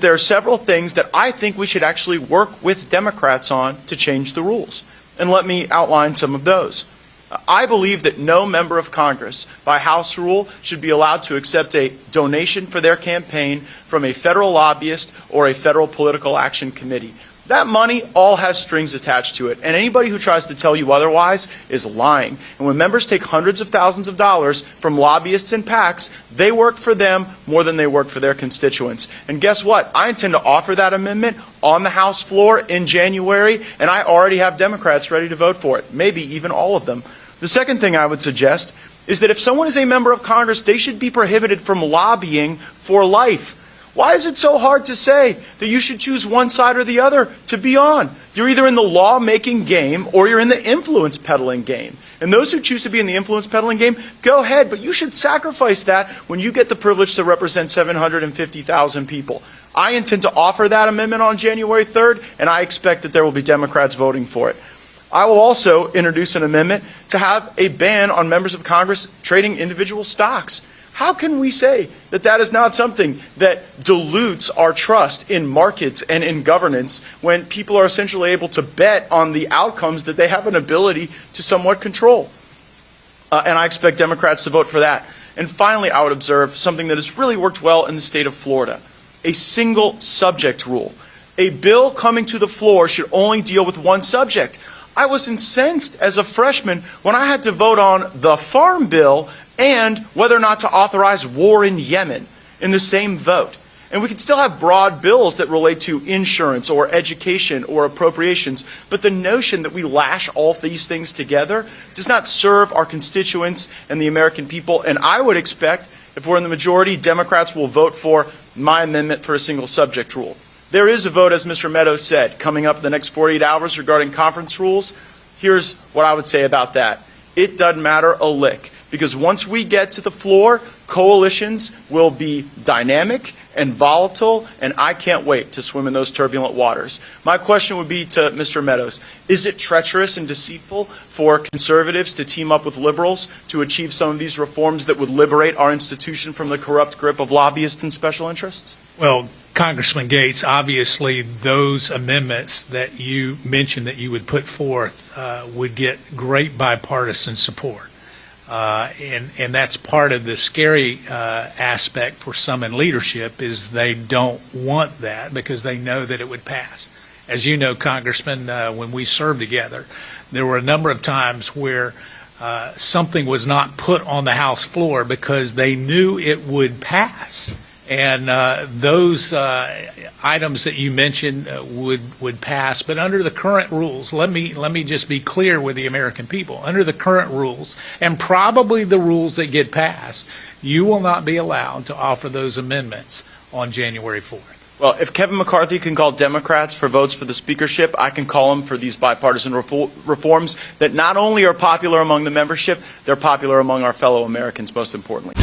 There are several things that I think we should actually work with Democrats on to change the rules. And let me outline some of those. I believe that no member of Congress, by House rule, should be allowed to accept a donation for their campaign from a federal lobbyist or a federal political action committee. That money all has strings attached to it, and anybody who tries to tell you otherwise is lying. And when members take hundreds of thousands of dollars from lobbyists and PACs, they work for them more than they work for their constituents. And guess what? I intend to offer that amendment on the House floor in January, and I already have Democrats ready to vote for it, maybe even all of them. The second thing I would suggest is that if someone is a member of Congress, they should be prohibited from lobbying for life. Why is it so hard to say that you should choose one side or the other to be on? You're either in the law-making game or you're in the influence peddling game. And those who choose to be in the influence peddling game, go ahead, but you should sacrifice that when you get the privilege to represent 750,000 people. I intend to offer that amendment on January 3rd, and I expect that there will be Democrats voting for it. I will also introduce an amendment to have a ban on members of Congress trading individual stocks. How can we say that that is not something that dilutes our trust in markets and in governance when people are essentially able to bet on the outcomes that they have an ability to somewhat control? And I expect Democrats to vote for that. And finally, I would observe something that has really worked well in the state of Florida, a single subject rule. A bill coming to the floor should only deal with one subject. I was incensed as a freshman when I had to vote on the farm bill and whether or not to authorize war in Yemen in the same vote. And we can still have broad bills that relate to insurance or education or appropriations, but the notion that we lash all these things together does not serve our constituents and the American people. And I would expect, if we're in the majority, Democrats will vote for my amendment for a single subject rule. There is a vote, as Mr. Meadows said, coming up in the next 48 hours regarding conference rules. Here's what I would say about that. It doesn't matter a lick. Because once we get to the floor, coalitions will be dynamic and volatile, and I can't wait to swim in those turbulent waters. My question would be to Mr. Meadows, is it treacherous and deceitful for conservatives to team up with liberals to achieve some of these reforms that would liberate our institution from the corrupt grip of lobbyists and special interests? Well, Congressman Gaetz, obviously those amendments that you mentioned that you would put forth would get great bipartisan support. And that's part of the scary aspect for some in leadership is they don't want that because they know that it would pass. As you know, Congressman, when we served together, there were a number of times where something was not put on the House floor because they knew it would pass. And those items that you mentioned would pass. But under the current rules, let me just be clear with the American people. Under the current rules, and probably the rules that get passed, you will not be allowed to offer those amendments on January 4th. Well, if Kevin McCarthy can call Democrats for votes for the speakership, I can call them for these bipartisan reforms that not only are popular among the membership, they're popular among our fellow Americans, most importantly.